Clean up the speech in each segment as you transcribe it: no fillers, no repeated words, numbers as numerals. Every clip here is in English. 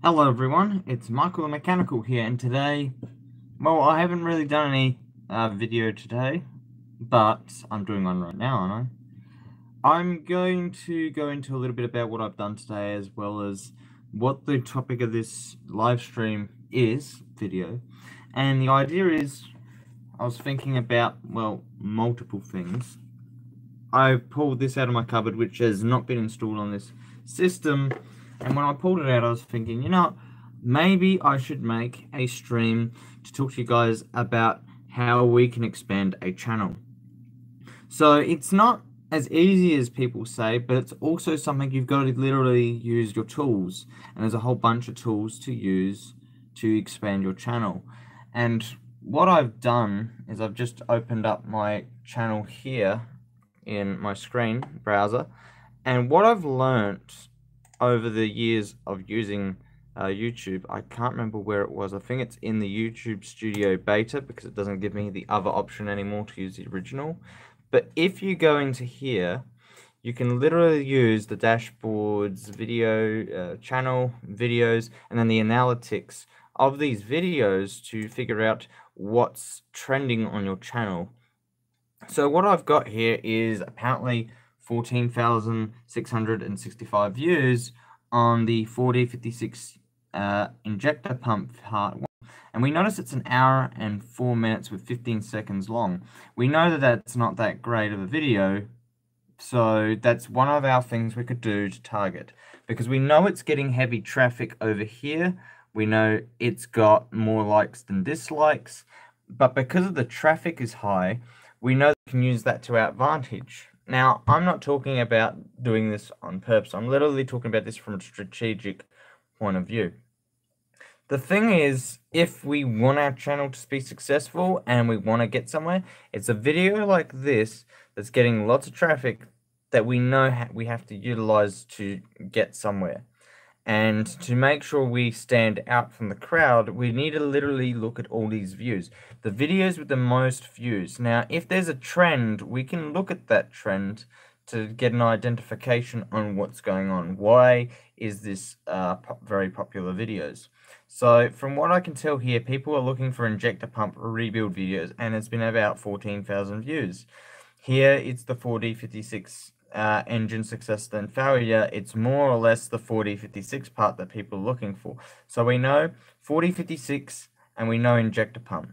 Hello everyone, it's Michael the Mechanical here, and today, well, I haven't really done any video today, but I'm doing one right now, aren't I? I'm going to go into a little bit about what I've done today, as well as what the topic of this live stream is, video, and the idea is, I was thinking about, well, multiple things. I pulled this out of my cupboard, which has not been installed on this system, and when I pulled it out, I was thinking, maybe I should make a stream to talk to you guys about how we can expand a channel. So it's not as easy as people say, but it's also something you've got to literally use your tools, and there's a whole bunch of tools to use to expand your channel. And what I've done is I've just opened up my channel here in my screen browser, and what I've learnt over the years of using YouTube, I can't remember where it was. I think it's in the YouTube Studio beta, because it doesn't give me the other option anymore to use the original. But if you go into here, you can literally use the dashboards, video, channel, videos, and then the analytics of these videos to figure out what's trending on your channel. So what I've got here is apparently 14,665 views on the 4D56 injector pump part 1. And we notice it's an hour and 4 minutes with 15 seconds long. We know that that's not that great of a video, so that's one of our things we could do to target. Because we know it's getting heavy traffic over here. We know it's got more likes than dislikes. But because of the traffic is high, we know we can use that to our advantage. Now, I'm not talking about doing this on purpose. I'm literally talking about this from a strategic point of view. The thing is, if we want our channel to be successful and we want to get somewhere, it's a video like this that's getting lots of traffic that we know we have to utilize to get somewhere. And to make sure we stand out from the crowd, we need to literally look at all these views. The videos with the most views. Now, if there's a trend, we can look at that trend to get an identification on what's going on. Why is this very popular videos? So, from what I can tell here, people are looking for injector pump rebuild videos, and it's been about 14,000 views. Here, it's the 4D56 engine success then failure. It's more or less the 4D56 part that people are looking for. So we know 4D56 and we know injector pump.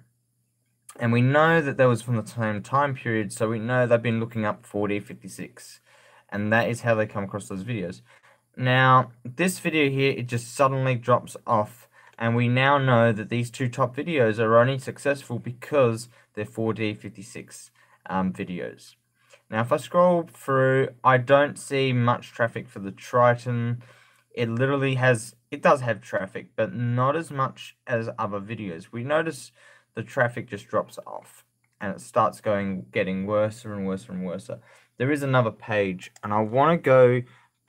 And we know that that was from the same time period, so we know they've been looking up 4D56. And that is how they come across those videos. Now, this video here, it just suddenly drops off. And we now know that these two top videos are only successful because they're 4D56 videos. Now, if I scroll through, I don't see much traffic for the Triton. It does have traffic, but not as much as other videos. We notice the traffic just drops off, and it starts getting worse and worse and worse. There is another page, and I want to go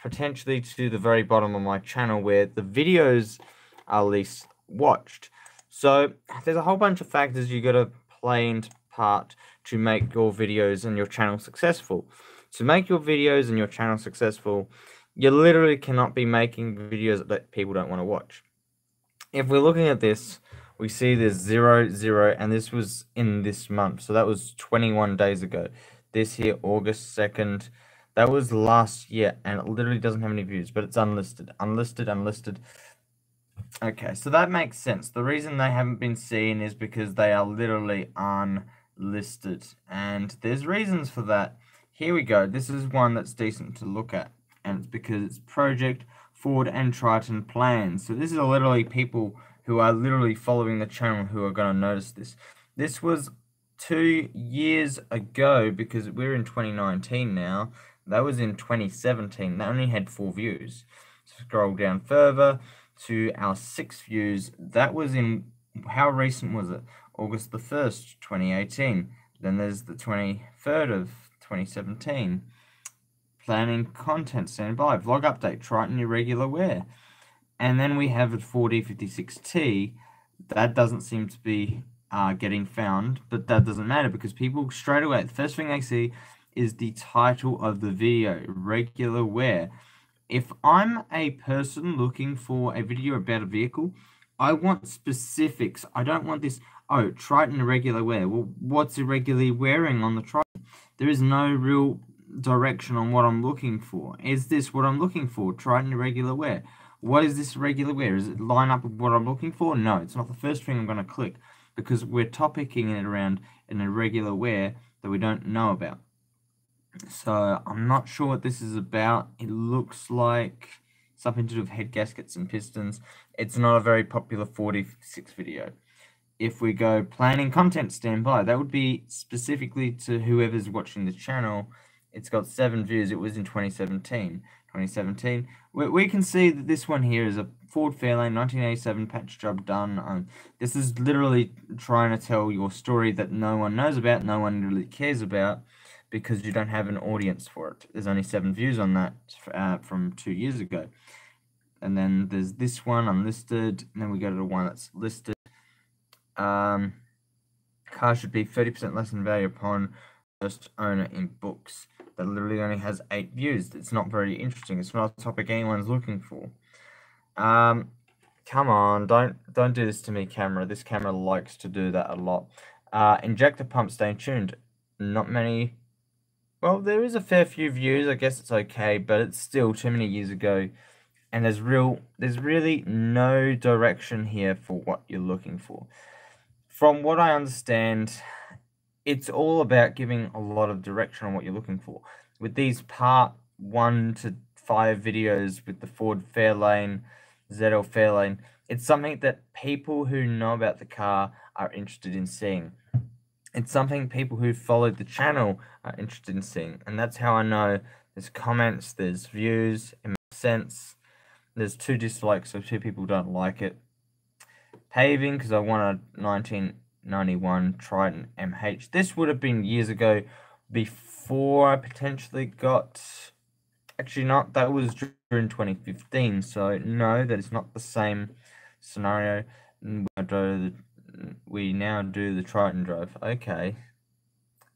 potentially to the very bottom of my channel where the videos are least watched. So there's a whole bunch of factors you got to play into part to make your videos and your channel successful. To make your videos and your channel successful, you literally cannot be making videos that people don't want to watch. If we're looking at this, we see there's 0, 0, and this was in this month, so that was 21 days ago. This here, August 2nd, that was last year, and it literally doesn't have any views, but it's unlisted, unlisted, unlisted. Okay, so that makes sense. The reason they haven't been seen is because they are literally unlisted, and there's reasons for that. Here we go. This is one that's decent to look at, and it's because it's Project Ford and Triton plans. So this is literally people who are literally following the channel who are going to notice this. This was 2 years ago, because we're in 2019 now. That was in 2017. That only had 4 views. Scroll down further to our 6 views. That was in, how recent was it? August the 1st, 2018. Then there's the 23rd of 2017. Planning content, stand by. Vlog update, Triton irregular wear. And then we have a 4D56T. That doesn't seem to be getting found, but that doesn't matter because people straight away, the first thing they see is the title of the video, regular wear. If I'm a person looking for a video about a vehicle, I want specifics. I don't want this, oh, Triton irregular wear. Well, what's irregularly wearing on the Triton? There is no real direction on what I'm looking for. Is this what I'm looking for? Triton irregular wear. What is this irregular wear? Is it line up with what I'm looking for? No, it's not the first thing I'm going to click because we're topicking it around an irregular wear that we don't know about. So I'm not sure what this is about. It looks like something to do with head gaskets and pistons. It's not a very popular 46 video. If we go planning content standby, that would be specifically to whoever's watching the channel. It's got 7 views. It was in 2017. We can see that this one here is a Ford Fairlane 1987 patch job done. This is literally trying to tell your story that no one knows about, no one really cares about, because you don't have an audience for it. There's only 7 views on that from 2 years ago. And then there's this one unlisted, and then we go to the one that's listed. Car should be 30% less in value upon first owner in books. That literally only has 8 views. It's not very interesting. It's not a topic anyone's looking for. Come on, don't do this to me, camera. This camera likes to do that a lot. Injector pump, stay tuned. Not many. Well, there is a fair few views. I guess it's okay, but it's still too many years ago. And there's really no direction here for what you're looking for. From what I understand, it's all about giving a lot of direction on what you're looking for. With these part 1 to 5 videos with the Ford Fairlane, ZL Fairlane, it's something that people who know about the car are interested in seeing. It's something people who followed the channel are interested in seeing. And that's how I know there's comments, there's views, it makes sense. There's 2 dislikes, so 2 people don't like it. Paving, because I want a 1991 Triton MH. This would have been years ago before I potentially got... Actually not, that was during 2015, so no, that is not the same scenario. We now do the Triton drive. Okay.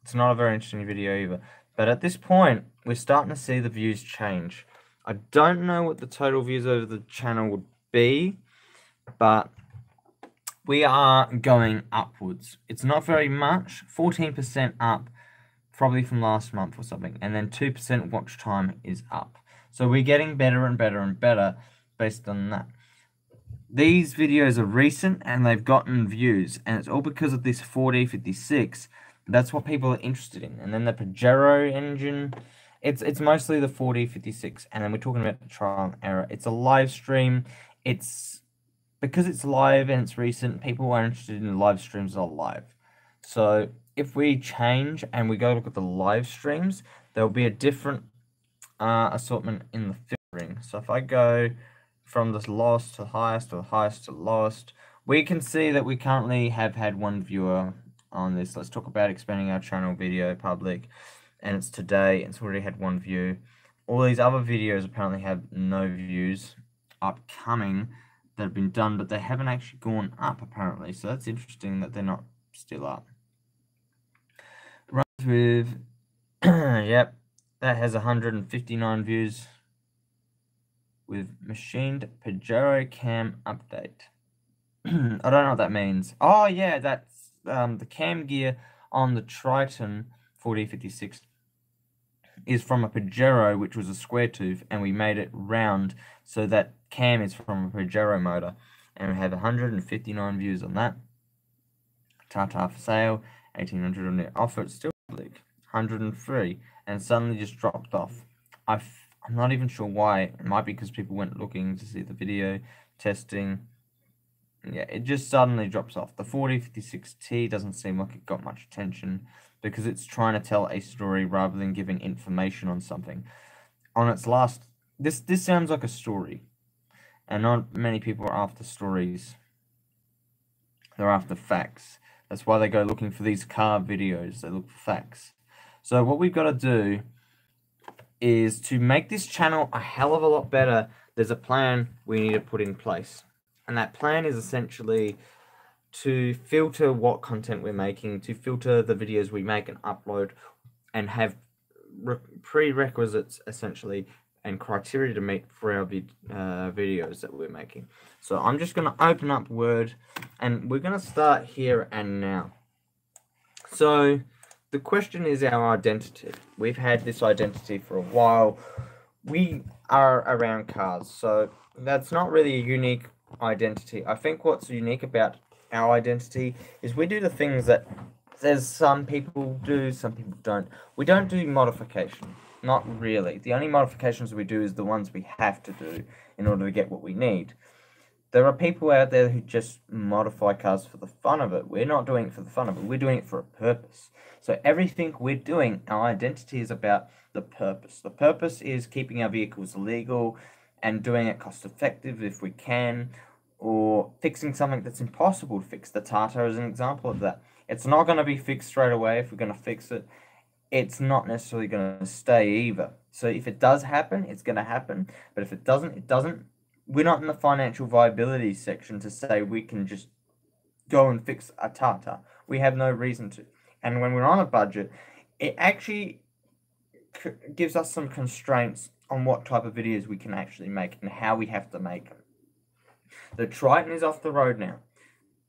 It's not a very interesting video either. But at this point, we're starting to see the views change. I don't know what the total views over the channel would be, but we are going upwards. It's not very much, 14% up, probably from last month or something, and then 2% watch time is up. So we're getting better and better and better based on that. These videos are recent and they've gotten views, and it's all because of this 4D56. That's what people are interested in. And then the Pajero engine, it's mostly the 4D56, and then we're talking about the trial and error. It's a live stream. It's because it's live and it's recent, people are interested in live streams that are live. So if we change and we go look at the live streams, there'll be a different assortment in the filtering. So if I go from the lowest to highest, or the highest to lowest, we can see that we currently have had 1 viewer on this. Let's talk about expanding our channel video public, and it's today. It's already had 1 view. All these other videos apparently have no views upcoming that have been done, but they haven't actually gone up apparently. So that's interesting that they're not still up. Runs with yep, that has 159 views with machined Pajero cam update. I don't know what that means. Oh yeah, that's the cam gear on the Triton 4D56 is from a Pajero, which was a square tooth, and we made it round, so that cam is from a Pajero motor, and we have 159 views on that. Tata for sale, 1800 on the offer. It's still public, 103, and suddenly just dropped off. I'm not even sure why. It might be because people went looking to see the video, testing. Yeah, it just suddenly drops off. The 4056T doesn't seem like it got much attention because it's trying to tell a story rather than giving information on something. On its last, this sounds like a story, and not many people are after stories. They're after facts. That's why they go looking for these car videos. They look for facts. So what we've got to do is to make this channel a hell of a lot better. There's a plan we need to put in place. And that plan is essentially to filter what content we're making, to filter the videos we make and upload, and have prerequisites essentially and criteria to meet for our videos that we're making. So I'm just going to open up Word, and we're going to start here and now. So the question is our identity. We've had this identity for a while. We are around cars, so that's not really a unique identity. I think what's unique about our identity is we do the things that there's some people do, some people don't. We don't do modification. Not really. The only modifications we do is the ones we have to do in order to get what we need. There are people out there who just modify cars for the fun of it. We're not doing it for the fun of it. We're doing it for a purpose. So everything we're doing, our identity is about the purpose. The purpose is keeping our vehicles legal and doing it cost effective if we can, or fixing something that's impossible to fix. The Tata is an example of that. It's not going to be fixed straight away. If we're going to fix it, it's not necessarily going to stay either. So if it does happen, it's going to happen. But if it doesn't, it doesn't. We're not in the financial viability section to say we can just go and fix a Tata. We have no reason to. And when we're on a budget, it actually gives us some constraints on what type of videos we can actually make and how we have to make them. The Triton is off the road now.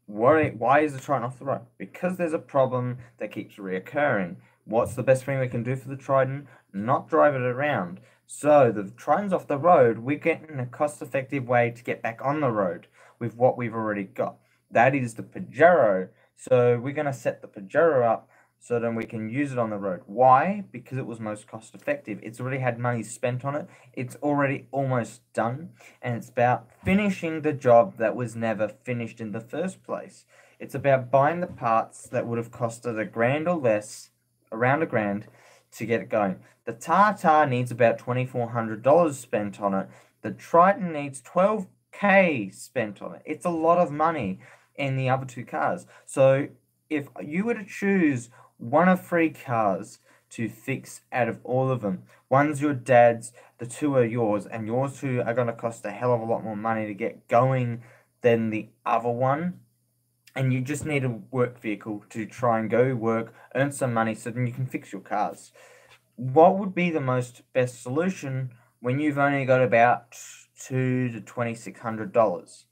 Why is the Triton off the road? Because there's a problem that keeps reoccurring. What's the best thing we can do for the Triton? Not drive it around. So the Triton's off the road. We're getting a cost-effective way to get back on the road with what we've already got. That is the Pajero. So we're going to set the Pajero up so then we can use it on the road. Why? Because it was most cost-effective. It's already had money spent on it. It's already almost done. And it's about finishing the job that was never finished in the first place. It's about buying the parts that would have costed $1,000 or less, around $1,000, to get it going. The Tata needs about $2,400 spent on it. The Triton needs $12,000 spent on it. It's a lot of money in the other two cars. So if you were to choose one of 3 cars to fix out of all of them, one's your dad's, the 2 are yours, and yours 2 are going to cost a hell of a lot more money to get going than the other one, and you just need a work vehicle to try and go work, earn some money so then you can fix your cars. What would be the best solution when you've only got about $2,000 to $2,600?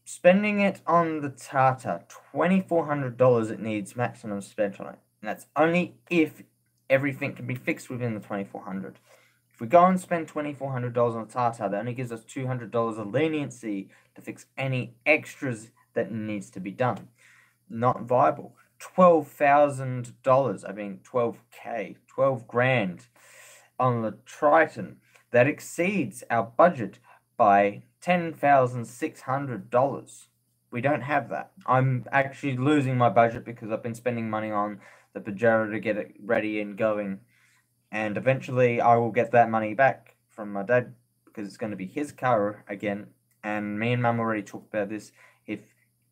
Spending it on the Tata, $2,400 it needs maximum spent on it. And that's only if everything can be fixed within the $2,400. If we go and spend $2,400 on the Tata, that only gives us $200 of leniency to fix any extras that needs to be done. Not viable. $12,000, I mean $12,000, $12,000 on the Triton. That exceeds our budget by $10,600. We don't have that. I'm actually losing my budget because I've been spending money on the Pajero to get it ready and going. And eventually I will get that money back from my dad because it's going to be his car again. And me and Mum already talked about this. If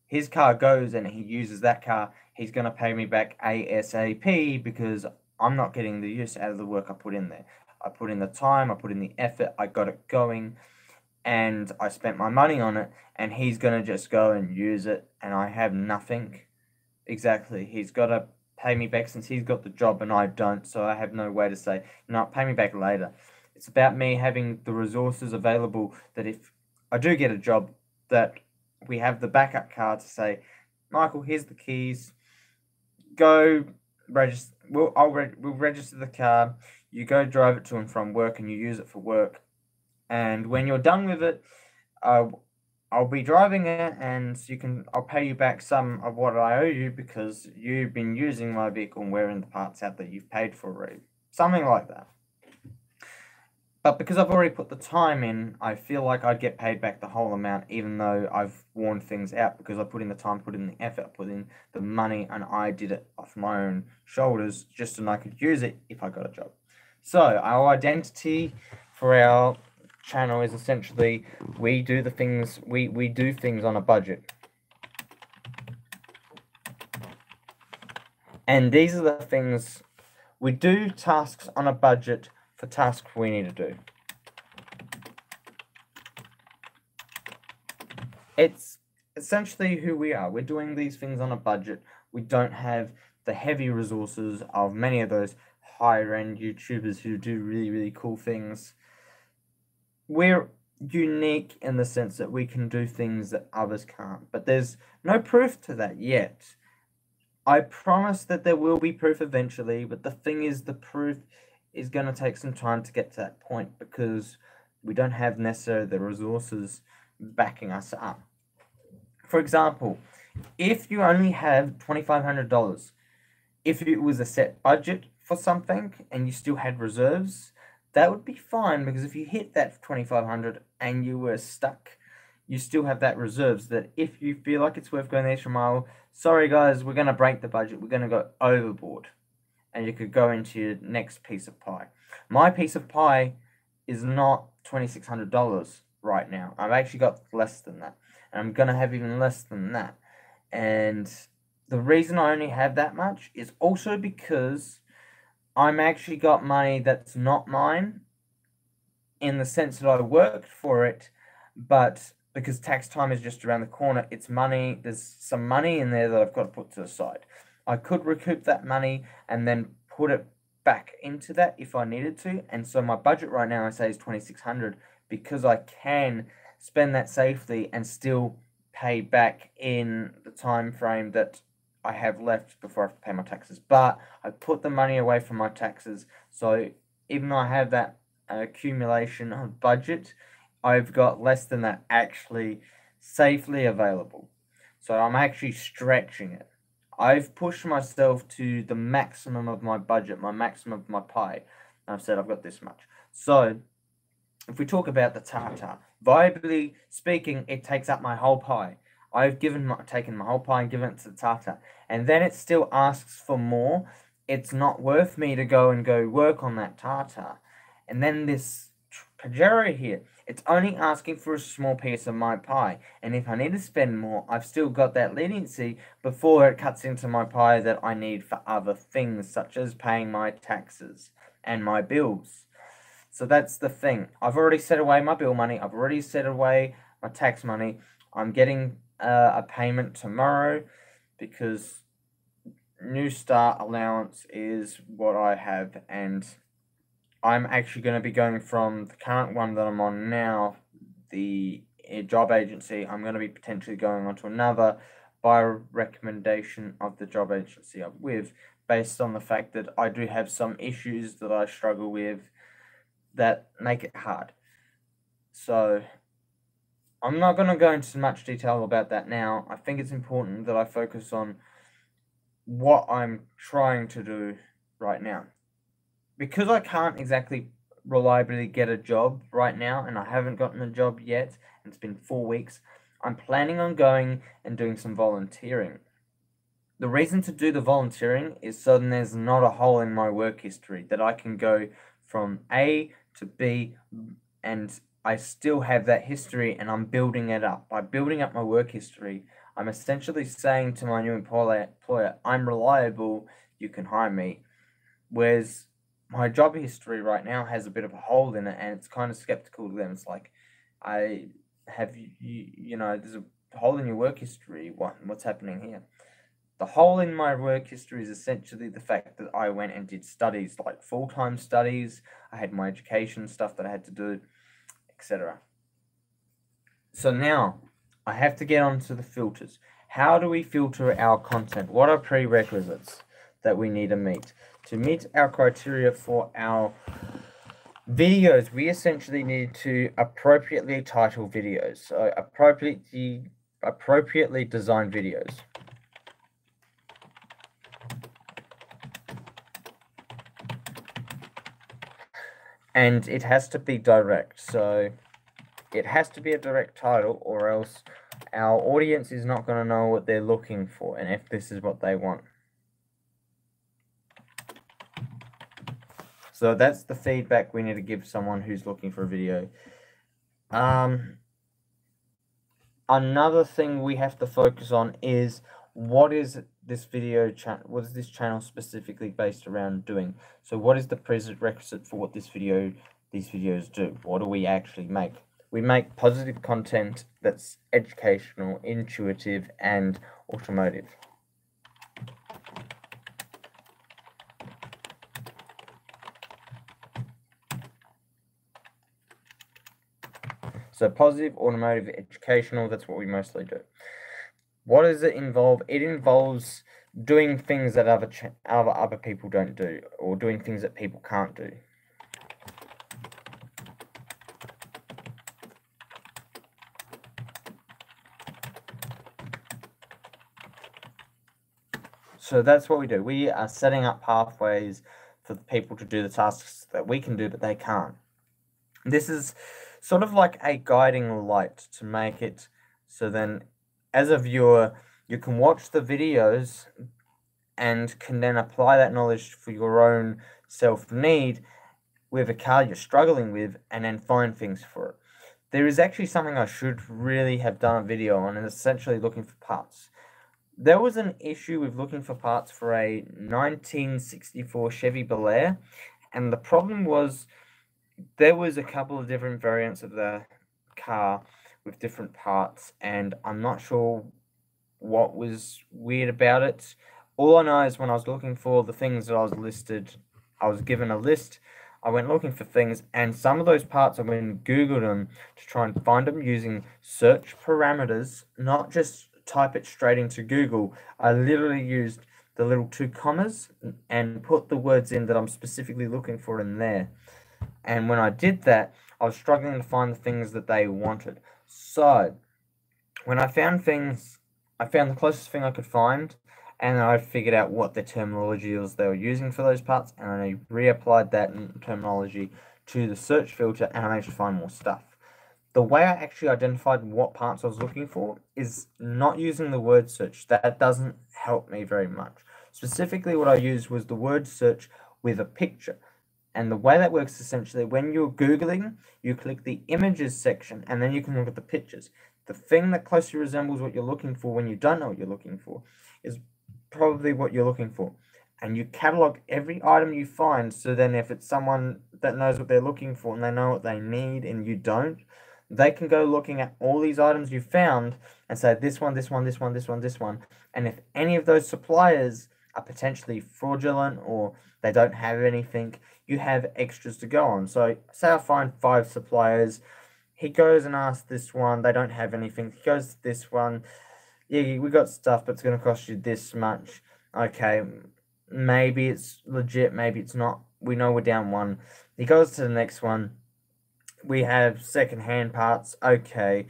his car goes and he uses that car, he's going to pay me back ASAP because I'm not getting the use out of the work I put in there. I put in the time, I put in the effort, I got it going, and I spent my money on it, and he's going to just go and use it, and I have nothing. Exactly. He's got to pay me back since he's got the job and I don't, so I have no way to say, no, pay me back later. It's about me having the resources available that if I do get a job, that we have the backup car to say, Michael, here's the keys. Go register. We'll register the car. You go drive it to and from work, and you use it for work. And when you're done with it, I'll be driving it, and I'll pay you back some of what I owe you because you've been using my vehicle and wearing the parts out that you've paid for already. Something like that. But because I've already put the time in, I feel like I'd get paid back the whole amount, even though I've worn things out because I put in the time, put in the effort, put in the money, and I did it off my own shoulders just so I could use it if I got a job. So our identity for our channel is essentially we do things on a budget. And these are the things we do, tasks on a budget for tasks we need to do. It's essentially who we are. We're doing these things on a budget. We don't have the heavy resources of many of those higher end YouTubers who do really, really cool things. We're unique in the sense that we can do things that others can't, but there's no proof to that yet. I promise that there will be proof eventually, but the thing is, the proof is going to take some time to get to that point because we don't have necessarily the resources backing us up. For example, if you only have $2,500, if it was a set budget for something and you still had reserves, that would be fine, because if you hit that 2,500 and you were stuck, you still have that reserves that if you feel like it's worth going the extra mile, sorry guys, we're going to break the budget, we're going to go overboard, and you could go into your next piece of pie. My piece of pie is not $2,600 right now. I've actually got less than that, and I'm going to have even less than that. And the reason I only have that much is also because I'm actually got money that's not mine, in the sense that I worked for it, but because tax time is just around the corner, it's money, there's some money in there that I've got to put to the side. I could recoup that money and then put it back into that if I needed to, and so my budget right now I say is 2,600, because I can spend that safely and still pay back in the time frame that I have left before I have to pay my taxes. But I put the money away from my taxes, so even though I have that accumulation of budget, I've got less than that actually safely available. So I'm actually stretching it. I've pushed myself to the maximum of my budget, my maximum of my pie. I've said I've got this much. So if we talk about the tartar, viably speaking, it takes up my whole pie. I've taken my whole pie and given it to the tartar, and then it still asks for more. It's not worth me to go work on that tartar. And then this Pajero here, it's only asking for a small piece of my pie, and if I need to spend more, I've still got that leniency before it cuts into my pie that I need for other things, such as paying my taxes and my bills. So that's the thing. I've already set away my bill money, I've already set away my tax money. I'm getting a payment tomorrow because New Start allowance is what I have, and I'm actually going to be going from the current one that I'm on now, the job agency. I'm going to be potentially going on to another by recommendation of the job agency I'm with, based on the fact that I do have some issues that I struggle with that make it hard. So I'm not going to go into much detail about that now. I think it's important that I focus on what I'm trying to do right now. Because I can't exactly reliably get a job right now, and I haven't gotten a job yet, and it's been 4 weeks, I'm planning on going and doing some volunteering. The reason to do the volunteering is so then there's not a hole in my work history, that I can go from A to B, and I still have that history, and I'm building it up. By building up my work history, I'm essentially saying to my new employer, I'm reliable, you can hire me. Whereas my job history right now has a bit of a hole in it, and it's kind of skeptical to them. It's like, there's a hole in your work history. What's happening here? The hole in my work history is essentially the fact that I went and did studies, like full-time studies. I had my education stuff that I had to do, etc. So now I have to get onto the filters. How do we filter our content? What are prerequisites that we need to meet? To meet our criteria for our videos, we essentially need to appropriately title videos. So appropriately design videos. And it has to be direct. So it has to be a direct title, or else our audience is not going to know what they're looking for and if this is what they want. So that's the feedback we need to give someone who's looking for a video. Another thing we have to focus on is what is this channel specifically based around doing? So what is the prerequisite for what these videos do? What do we actually make? We make positive content that's educational, intuitive, and automotive. So positive, automotive, educational, that's what we mostly do. What does it involve? It involves doing things that other people don't do, or doing things that people can't do. So that's what we do. We are setting up pathways for the people to do the tasks that we can do, but they can't. This is sort of like a guiding light to make it so then, as a viewer, you can watch the videos and can then apply that knowledge for your own self-need with a car you're struggling with, and then find things for it. There is actually something I should really have done a video on, and essentially looking for parts. There was an issue with looking for parts for a 1964 Chevy Bel Air, and the problem was there was a couple of different variants of the car with different parts, and I'm not sure what was weird about it. All I know is when I was looking for the things that I was given a list. I went looking for things, and some of those parts I went and Googled them to try and find them using search parameters, not just type it straight into Google. I literally used the little 2 commas and put the words in that I'm specifically looking for in there. And when I did that, I was struggling to find the things that they wanted. So when I found things, I found the closest thing I could find, and I figured out what the terminology was they were using for those parts, and I reapplied that terminology to the search filter, and I managed to find more stuff. The way I actually identified what parts I was looking for is not using the word search. That doesn't help me very much. Specifically, what I used was the word search with a picture. And the way that works essentially, when you're Googling, you click the images section, and then you can look at the pictures. The thing that closely resembles what you're looking for when you don't know what you're looking for is probably what you're looking for. And you catalog every item you find, so then if it's someone that knows what they're looking for and they know what they need and you don't, they can go looking at all these items you found and say this one, this one, this one, this one, this one. And if any of those suppliers are potentially fraudulent or they don't have anything, you have extras to go on. So say I find 5 suppliers, he goes and asks this one, they don't have anything. He goes to this one, yeah, we got stuff, but it's going to cost you this much. Okay, maybe it's legit, maybe it's not. We know we're down 1. He goes to the next one. We have second-hand parts. Okay,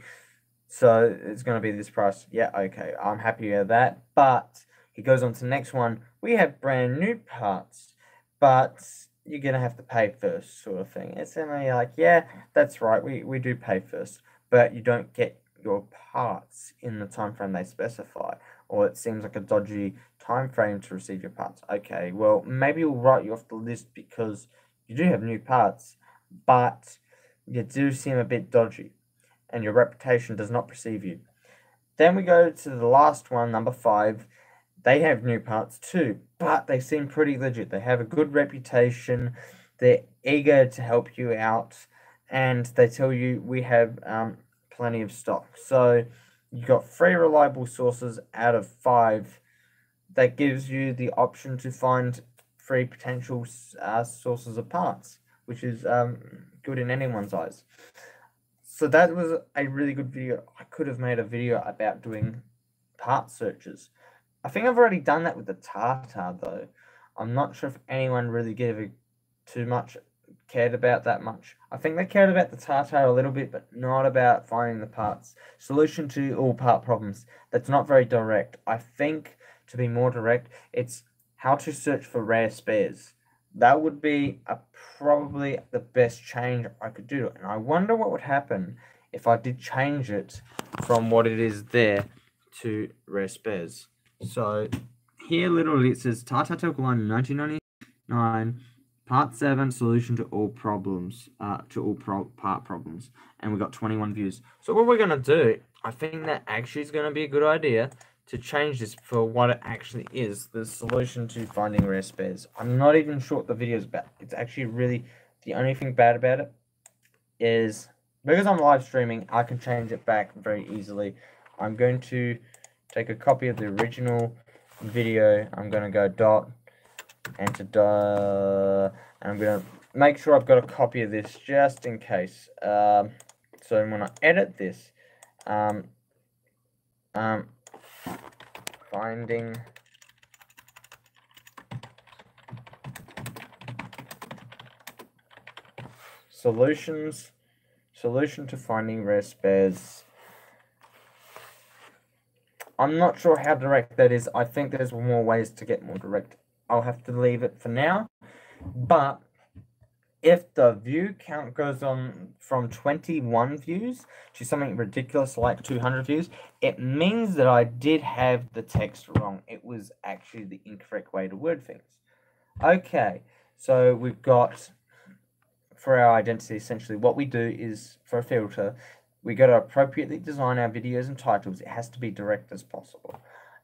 so it's going to be this price. Yeah, okay, I'm happy with that. But he goes on to the next one. We have brand new parts, but you're going to have to pay first, sort of thing. It's only like, yeah, that's right, we do pay first, but you don't get your parts in the time frame they specify, or it seems like a dodgy time frame to receive your parts. Okay, well, maybe we'll write you off the list because you do have new parts, but you do seem a bit dodgy, and your reputation does not perceive you. Then we go to the last one, number 5. They have new parts too, but they seem pretty legit. They have a good reputation. They're eager to help you out, and they tell you we have plenty of stock. So you got 3 reliable sources out of 5. That gives you the option to find 3 potential sources of parts, which is good in anyone's eyes. So that was a really good video. I could have made a video about doing part searches. I think I've already done that with the Tartar, though. I'm not sure if anyone really cared about that much. I think they cared about the Tartar a little bit, but not about finding the parts. Solution to all part problems. That's not very direct. I think, to be more direct, it's how to search for rare spares. That would be probably the best change I could do. And I wonder what would happen if I did change it from what it is there to rare spares. So here literally it says Tata Line 1999, part 7, solution to all problems, part problems, and we got 21 views. So what we're gonna do, I think that actually is gonna be a good idea to change this for what it actually is, the solution to finding rare spares. I'm not even sure what the video is about. It's actually really, the only thing bad about it is because I'm live streaming, I can change it back very easily. I'm going to take a copy of the original video. I'm going to go dot, enter dot, and I'm going to make sure I've got a copy of this just in case. So when I edit this, finding solution to finding rare spares. I'm not sure how direct that is. I think there's more ways to get more direct. I'll have to leave it for now. But if the view count goes on from 21 views to something ridiculous like 200 views, it means that I did have the text wrong. It was actually the incorrect way to word things. Okay, so we've got, for our identity, essentially what we do is, for a filter, we got to appropriately design our videos and titles. It has to be direct as possible.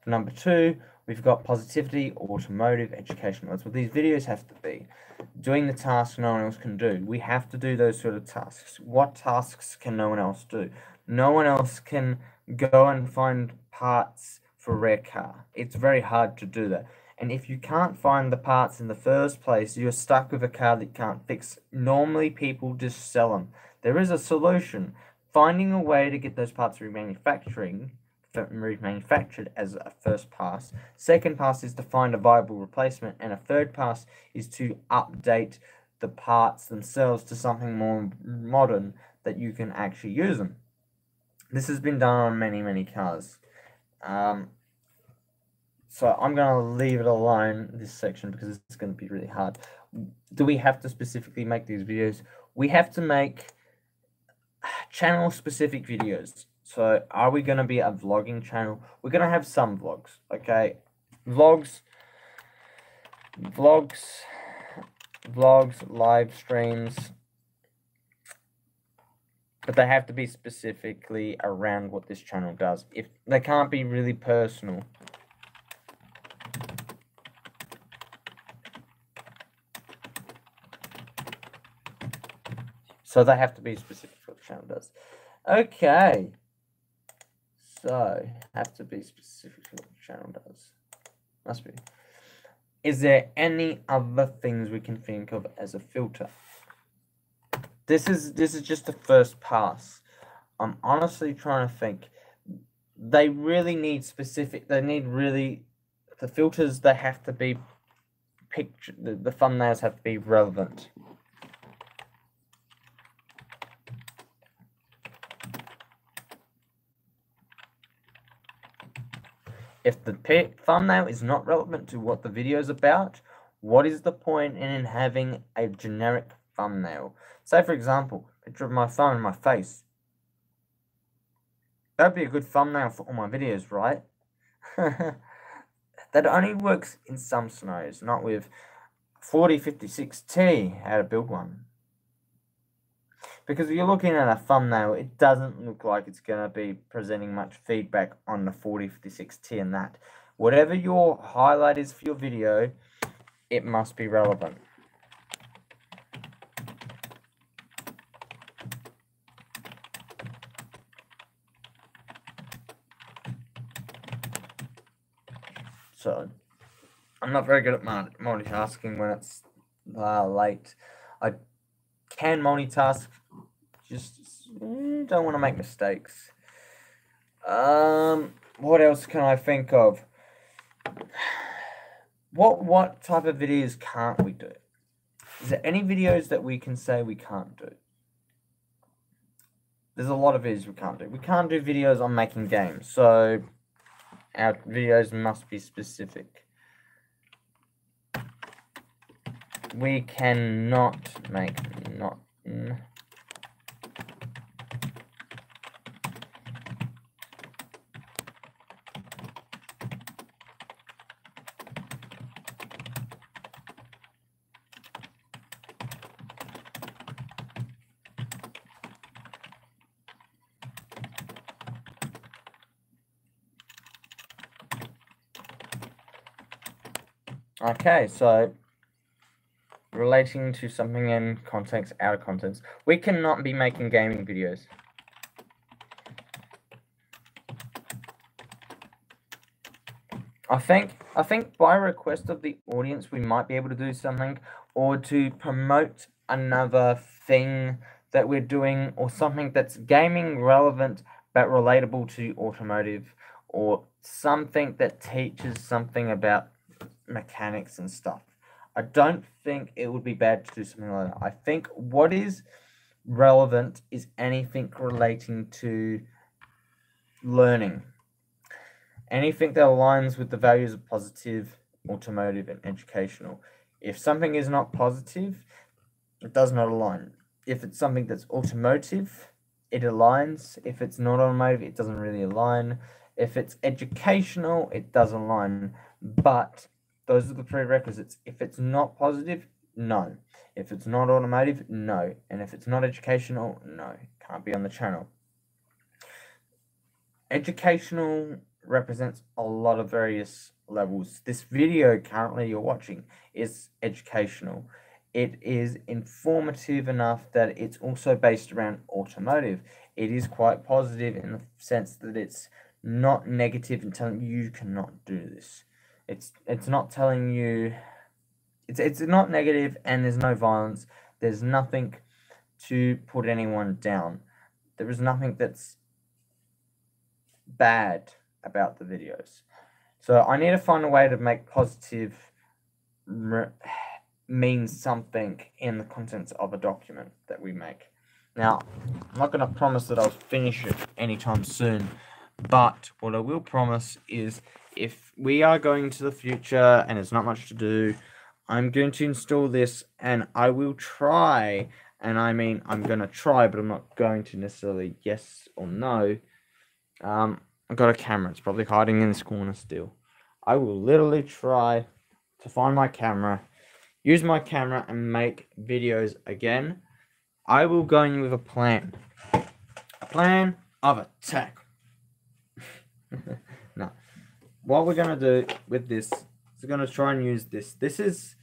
Number 2, we've got positivity, automotive, educational. That's what these videos have to be. Doing the tasks no one else can do. We have to do those sort of tasks. What tasks can no one else do? No one else can go and find parts for a rare car. It's very hard to do that. And if you can't find the parts in the first place, you're stuck with a car that you can't fix. Normally, people just sell them. There is a solution. Finding a way to get those parts remanufactured as a first pass. Second pass is to find a viable replacement, and a third pass is to update the parts themselves to something more modern that you can actually use them. This has been done on many cars. So I'm going to leave it alone, this section, because it's going to be really hard. Do we have to specifically make these videos? We have to make channel-specific videos. So are we going to be a vlogging channel? We're going to have some vlogs, okay? Vlogs, live streams. But they have to be specifically around what this channel does. If they can't be really personal. So they have to be specific for what the channel does. Okay. So, have to be specific for what the channel does. Must be. Is there any other things we can think of as a filter? This is just the first pass. I'm honestly trying to think. They really need specific. They need really the filters. They have to be picture. The thumbnails have to be relevant. If the thumbnail is not relevant to what the video is about, what is the point in having a generic thumbnail? Say, for example, picture of my phone and my face. That'd be a good thumbnail for all my videos, right? That only works in some scenarios, not with 4056T, how to build one. Because if you're looking at a thumbnail, it doesn't look like it's going to be presenting much feedback on the 4056T and that. Whatever your highlight is for your video, it must be relevant. So, I'm not very good at multitasking when it's late. I can multitask, just don't want to make mistakes. What else can I think of? What type of videos can't we do? Is there any videos that we can say we can't do? There's a lot of videos we can't do. We can't do videos on making games, so our videos must be specific. We cannot make Okay, so relating to something in context, out of context, we cannot be making gaming videos. I think by request of the audience, we might be able to do something, or to promote another thing that we're doing, or something that's gaming relevant but relatable to automotive, or something that teaches something about mechanics and stuff. I don't think it would be bad to do something like that. I think what is relevant is anything relating to learning. Anything that aligns with the values of positive, automotive, and educational. If something is not positive, it does not align. If it's something that's automotive, it aligns. If it's not automotive, it doesn't really align. If it's educational, it does align. But those are the prerequisites. If it's not positive, no. If it's not automotive, no. And if it's not educational, no. Can't be on the channel. Educational represents a lot of various levels. This video currently you're watching is educational. It is informative enough that it's also based around automotive. It is quite positive in the sense that it's not negative and telling you cannot do this. It's not telling you, it's not negative, and there's no violence. There's nothing to put anyone down. There is nothing that's bad about the videos. So I need to find a way to make positive mean something in the contents of a document that we make. Now, I'm not going to promise that I'll finish it anytime soon, but what I will promise is if we are going to the future and there's not much to do, I'm going to install this, and I will try, and I mean I'm going to try, but I'm not going to necessarily yes or no. I've got a camera. It's probably hiding in this corner still. I will literally try to find my camera, use my camera, and make videos again. I will go in with a plan. A plan of attack. No. What we're going to do with this is we're going to try and use this. This is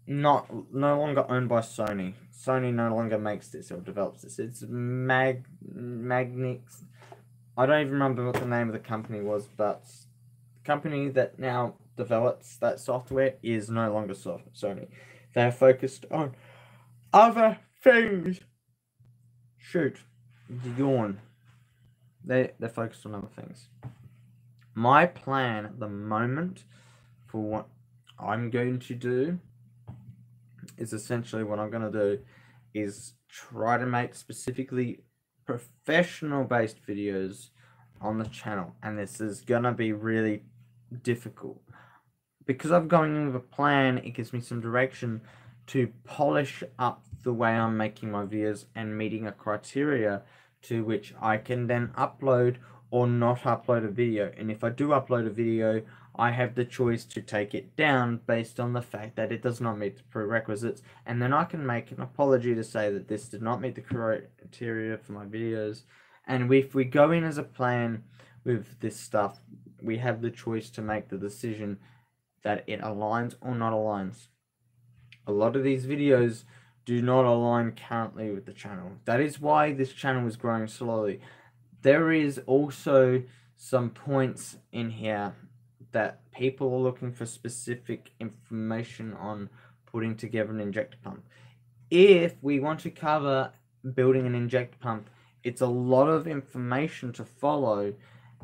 no longer owned by Sony. Sony no longer makes this or develops this. It's Magnix. I don't even remember what the name of the company was, but the company that now develops that software is no longer Sony. They're focused on other things. Shoot. Yawn. They're focused on other things. My plan at the moment for what I'm going to do is essentially what I'm going to do is try to make specifically professional based videos on the channel, and this is gonna be really difficult because I'm going in with a plan. It gives me some direction to polish up the way I'm making my videos and meeting a criteria to which I can then upload or not upload a video. And if I do upload a video, I have the choice to take it down based on the fact that it does not meet the prerequisites, and then I can make an apology to say that this did not meet the criteria for my videos. And if we go in as a plan with this stuff, we have the choice to make the decision that it aligns or not aligns. A lot of these videos do not align currently with the channel. That is why this channel is growing slowly. There is also some points in here that people are looking for specific information on putting together an injector pump. If we want to cover building an injector pump, it's a lot of information to follow,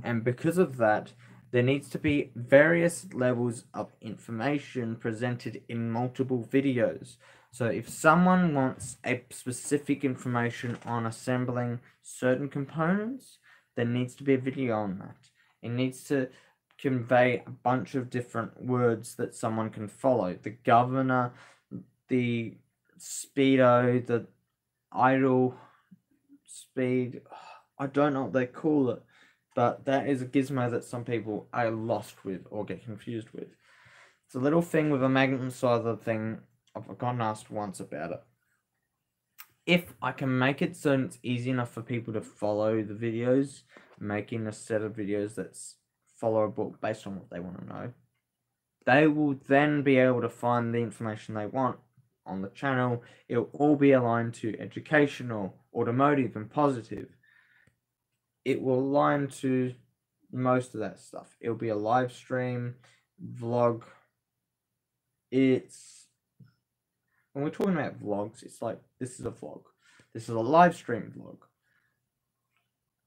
and because of that, there needs to be various levels of information presented in multiple videos. So if someone wants a specific information on assembling certain components, there needs to be a video on that. It needs to convey a bunch of different words that someone can follow. The governor, the speedo, the idle speed, I don't know what they call it, but that is a gizmo that some people are lost with or get confused with. It's a little thing with a magnet inside the thing. I've gotten asked once about it. If I can make it so it's easy enough for people to follow the videos, making a set of videos that's followable based on what they want to know, they will then be able to find the information they want on the channel. It'll all be aligned to educational, automotive, and positive. It will align to most of that stuff. It'll be a live stream, vlog. When we're talking about vlogs, it's like, this is a vlog. This is a live stream vlog.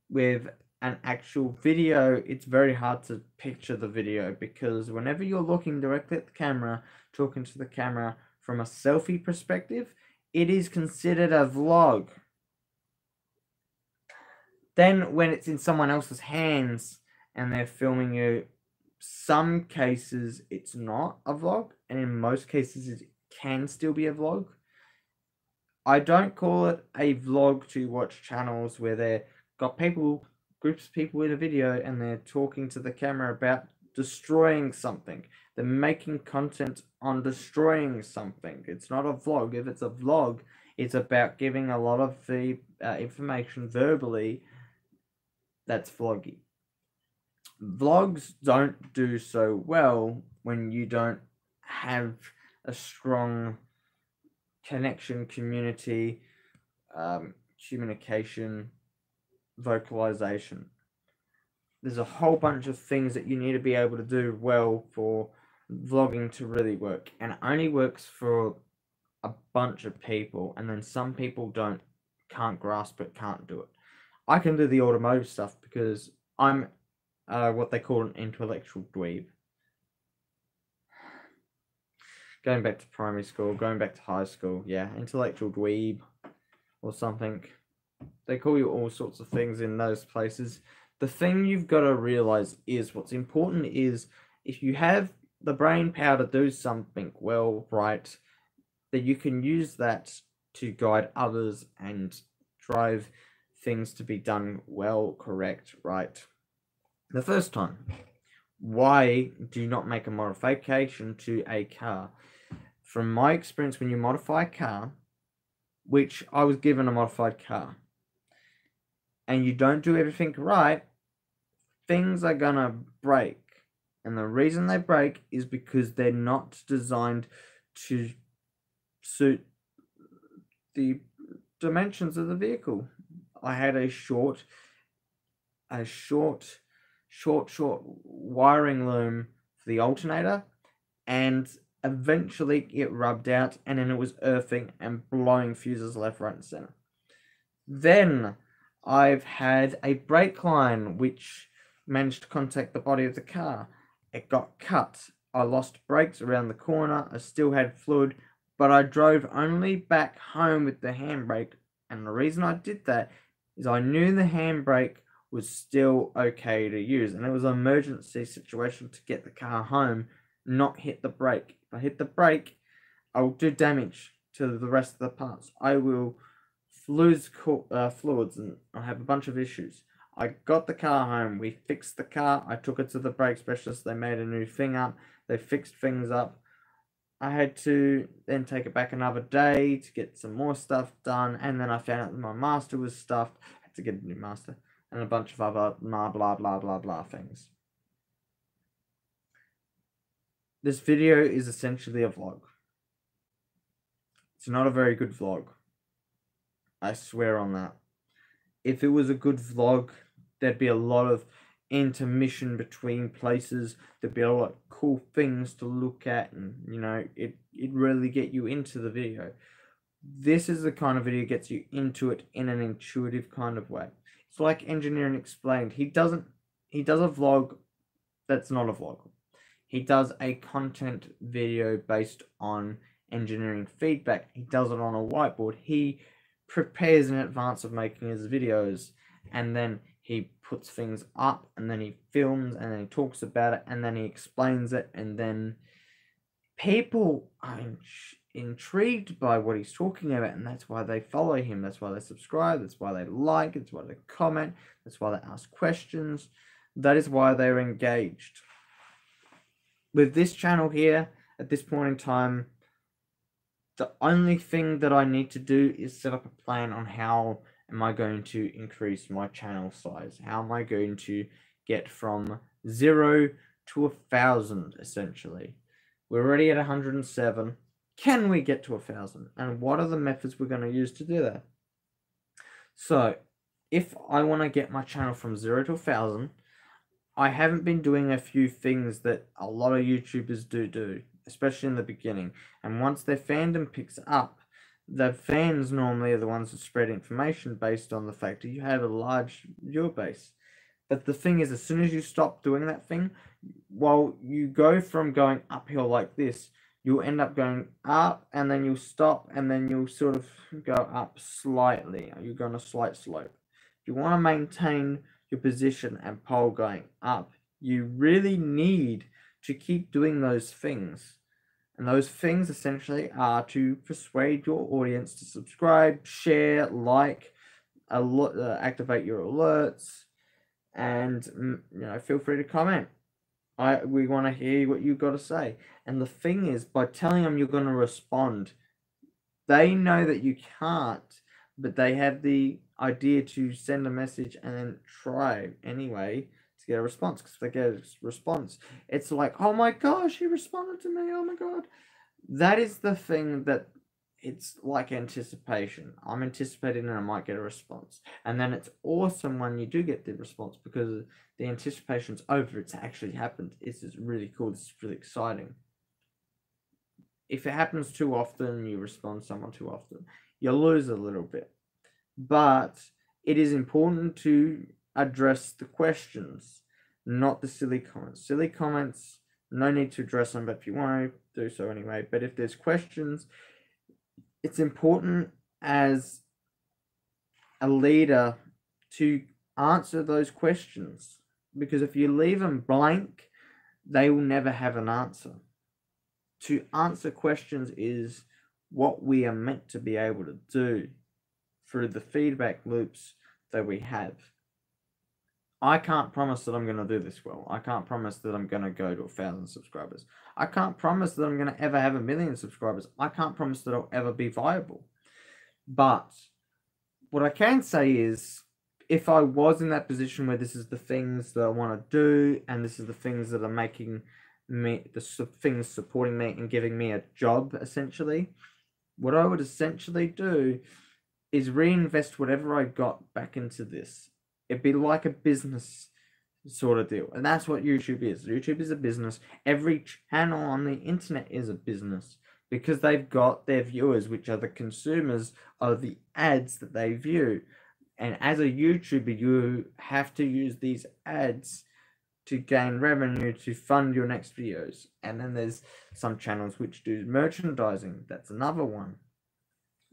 With an actual video, it's very hard to picture the video, because whenever you're looking directly at the camera, talking to the camera from a selfie perspective, it is considered a vlog. Then when it's in someone else's hands and they're filming you, some cases it's not a vlog, and in most cases it can still be a vlog. I don't call it a vlog to watch channels where they've got groups of people in a video and they're talking to the camera about destroying something. They're making content on destroying something. It's not a vlog. If it's a vlog, it's about giving a lot of the information verbally. That's vloggy. Vlogs don't do so well when you don't have a strong connection, community, communication, vocalization. There's a whole bunch of things that you need to be able to do well for vlogging to really work, and it only works for a bunch of people, and then some people can't grasp it, can't do it. I can do the automotive stuff because I'm what they call an intellectual dweeb. Going back to primary school, going back to high school, yeah, intellectual dweeb or something. They call you all sorts of things in those places. The thing you've got to realize is, what's important is, if you have the brain power to do something well, right, that you can use that to guide others and drive things to be done well, correct, right, the first time. Why do you not make a modification to a car? From my experience, when you modify a car, which I was given a modified car, and you don't do everything right, things are gonna break. And the reason they break is because they're not designed to suit the dimensions of the vehicle. I had a short wiring loom for the alternator, and eventually it rubbed out, and then it was earthing and blowing fuses left, right, and center. Then I've had a brake line which managed to contact the body of the car. It got cut. I lost brakes around the corner. I still had fluid, but I drove only back home with the handbrake. And the reason I did that is I knew the handbrake was still okay to use, and it was an emergency situation to get the car home, not hit the brake. If I hit the brake, I will do damage to the rest of the parts. I will lose fluids, and I have a bunch of issues. I got the car home. We fixed the car. I took it to the brake specialist. They made a new thing up. They fixed things up. I had to then take it back another day to get some more stuff done, and then I found out that my master was stuffed. I had to get a new master, and a bunch of other blah blah blah blah blah things. This video is essentially a vlog. It's not a very good vlog. I swear on that. If it was a good vlog, there'd be a lot of intermission between places. There'd be a lot of cool things to look at, and it'd really get you into the video. This is the kind of video that gets you into it in an intuitive kind of way. It's like Engineering Explained. He does a vlog that's not a vlog. He does a content video based on engineering feedback. He does it on a whiteboard. He prepares in advance of making his videos, and then he puts things up, and then he films, and then he talks about it, and then he explains it, and then people are intrigued by what he's talking about, and that's why they follow him. That's why they subscribe. That's why they like. That's why they comment. That's why they ask questions. That is why they're engaged. With this channel here, at this point in time, the only thing that I need to do is set up a plan on how am I going to increase my channel size. How am I going to get from 0 to 1,000, essentially? We're already at 107. Can we get to 1,000? And what are the methods we're going to use to do that? So, if I want to get my channel from 0 to 1,000, I haven't been doing a few things that a lot of YouTubers do, especially in the beginning. And once their fandom picks up, The fans normally are the ones that spread information based on the fact that you have a large viewer base. But the thing is, as soon as you stop doing that thing, while you go from going uphill like this, you'll end up going up and then you'll stop and then you'll sort of go up slightly. You'll go on a slight slope. If you want to maintain your position and pole going up, you really need to keep doing those things. And those things essentially are to persuade your audience to subscribe, share, like, activate your alerts, and feel free to comment. We want to hear what you've got to say. And the thing is, by telling them you're going to respond, they know that you can't, but they have the idea to send a message and then try anyway to get a response. Because if they get a response, it's like, oh my gosh, he responded to me. Oh my god. That is the thing that it's like anticipation. I'm anticipating that I might get a response. And then it's awesome when you do get the response because the anticipation's over. It's actually happened. It's just really cool. It's really exciting. If it happens too often, you respond to someone too often, you lose a little bit. But it is important to address the questions, not the silly comments. Silly comments, no need to address them, but if you want to, do so anyway. But if there's questions, it's important as a leader to answer those questions, because if you leave them blank, they will never have an answer. To answer questions is what we are meant to be able to do through the feedback loops that we have. I can't promise that I'm going to do this well. I can't promise that I'm going to go to 1,000 subscribers. I can't promise that I'm going to ever have 1 million subscribers. I can't promise that I'll ever be viable. But what I can say is, if I was in that position where this is the things that I want to do, and this is the things that are making me, the things supporting me and giving me a job, essentially, what I would essentially do is reinvest whatever I got back into this. It'd be like a business sort of deal. And that's what YouTube is. YouTube is a business. Every channel on the internet is a business because they've got their viewers, which are the consumers of the ads that they view. And as a YouTuber, you have to use these ads to gain revenue to fund your next videos. And then there's some channels which do merchandising. That's another one.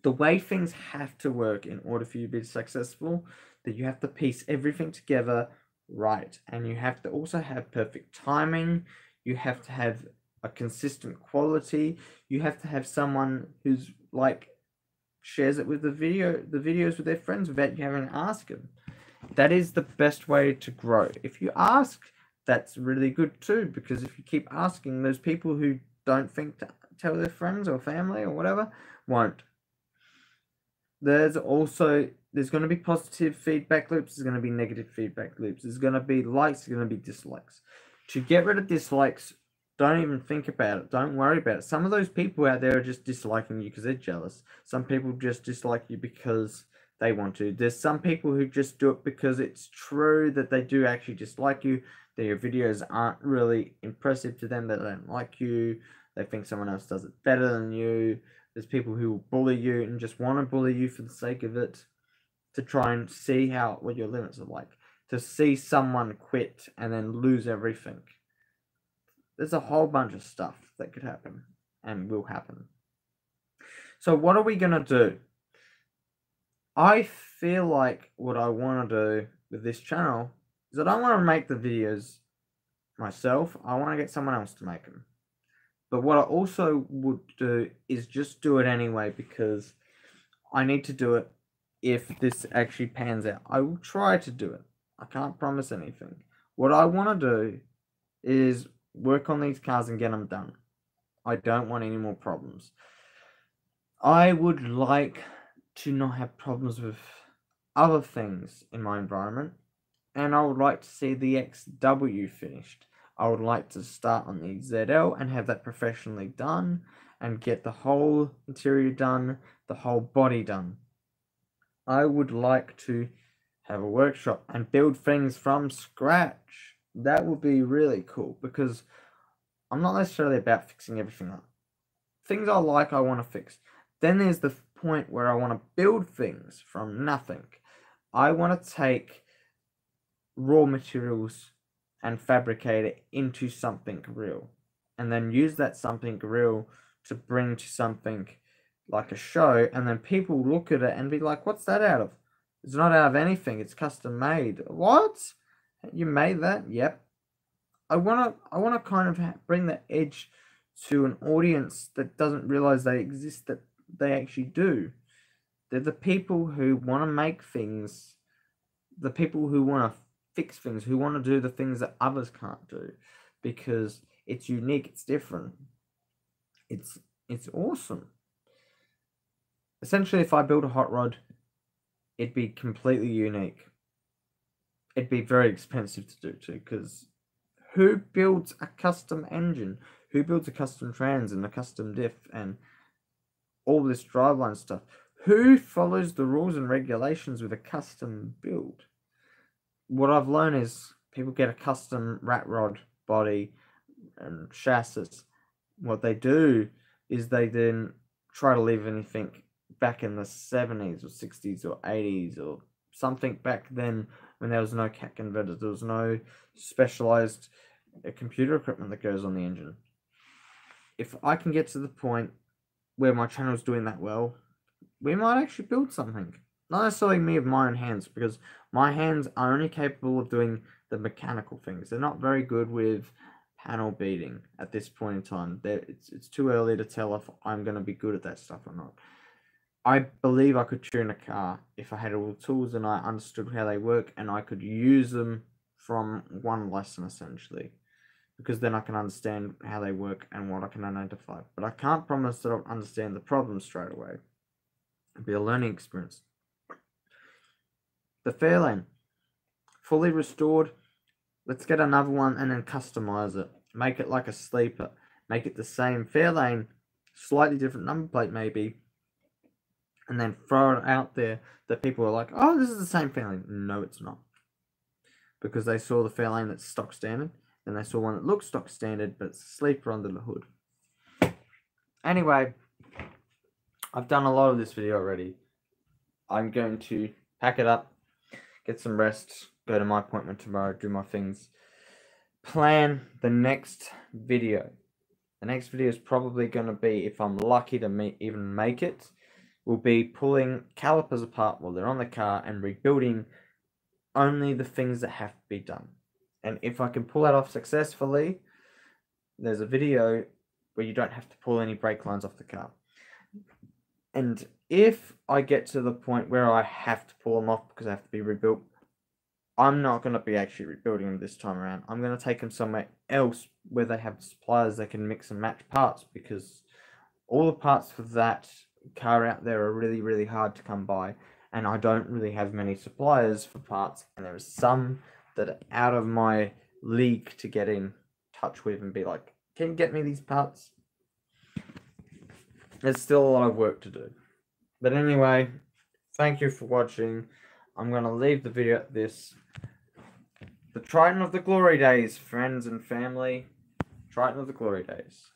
The way things have to work in order for you to be successful, that you have to piece everything together right. And you have to also have perfect timing. You have to have a consistent quality. You have to have someone who's like shares it with the videos with their friends without you having to ask them. That is the best way to grow. If you ask, that's really good too, because if you keep asking, those people who don't think to tell their friends or family or whatever won't. There's going to be positive feedback loops. There's going to be negative feedback loops. There's going to be likes. There's going to be dislikes. To get rid of dislikes, don't even think about it. Don't worry about it. Some of those people out there are just disliking you because they're jealous. Some people just dislike you because they want to. There's some people who just do it because it's true that they do actually dislike you, that your videos aren't really impressive to them, that they don't like you, they think someone else does it better than you. There's people who will bully you and just want to bully you for the sake of it, to try and see what your limits are like, to see someone quit and then lose everything. There's a whole bunch of stuff that could happen and will happen. So what are we going to do? I feel like what I want to do with this channel is I don't want to make the videos myself. I want to get someone else to make them. But what I also would do is just do it anyway, because I need to do it if this actually pans out. I will try to do it. I can't promise anything. What I want to do is work on these cars and get them done. I don't want any more problems. I would like to not have problems with other things in my environment, and I would like to see the XW finished. I would like to start on the ZL and have that professionally done and get the whole interior done, the whole body done. I would like to have a workshop and build things from scratch. That would be really cool, because I'm not necessarily about fixing everything up. Things I like, I want to fix. Then there's the point where I want to build things from nothing. I want to take raw materials and fabricate it into something real, and then use that something real to bring to something like a show, and then people look at it and be like, what's that out of? It's not out of anything, it's custom made. What? You made that? Yep. I wanna kind of bring the edge to an audience that doesn't realize they exist, that they actually do. They're the people who want to make things, the people who want to fix things, who want to do the things that others can't do, because it's unique, it's different, it's awesome. Essentially, if I build a hot rod, it'd be completely unique. It'd be very expensive to do too, because who builds a custom engine? Who builds a custom trans and a custom diff and all this driveline stuff? Who follows the rules and regulations with a custom build? What I've learned is people get a custom rat rod body and chassis. What they do is they then try to leave anything back in the 70s or 60s or 80s or something back then, when there was no cat converters, there was no specialized computer equipment that goes on the engine. If I can get to the point where my channel is doing that well, we might actually build something. Not necessarily me with my own hands, because my hands are only capable of doing the mechanical things. They're not very good with panel beating at this point in time. It's too early to tell if I'm going to be good at that stuff or not. I believe I could tune a car if I had all the tools and I understood how they work, and I could use them from one lesson essentially, because then I can understand how they work and what I can identify. But I can't promise that I'll understand the problem straight away. It'll be a learning experience. The Fairlane, fully restored. Let's get another one and then customize it. Make it like a sleeper. Make it the same Fairlane, slightly different number plate maybe, and then throw it out there that people are like, oh, this is the same Fairlane. No, it's not. Because they saw the Fairlane that's stock standard, and they saw one that looks stock standard, but it's a sleeper under the hood. Anyway, I've done a lot of this video already. I'm going to pack it up, get some rest, go to my appointment tomorrow, do my things, plan the next video. The next video is probably going to be, if I'm lucky to even make it, will be pulling calipers apart while they're on the car and rebuilding only the things that have to be done. And if I can pull that off successfully, there's a video where you don't have to pull any brake lines off the car. And if I get to the point where I have to pull them off because they have to be rebuilt, I'm not going to be actually rebuilding them this time around. I'm going to take them somewhere else where they have suppliers that can mix and match parts, because all the parts for that car out there are really, really hard to come by, and I don't really have many suppliers for parts, and there are some that are out of my league to get in touch with and be like, can you get me these parts? There's still a lot of work to do. But anyway, thank you for watching. I'm going to leave the video at this. The Triton of the Glory Days, friends and family. Triton of the Glory Days.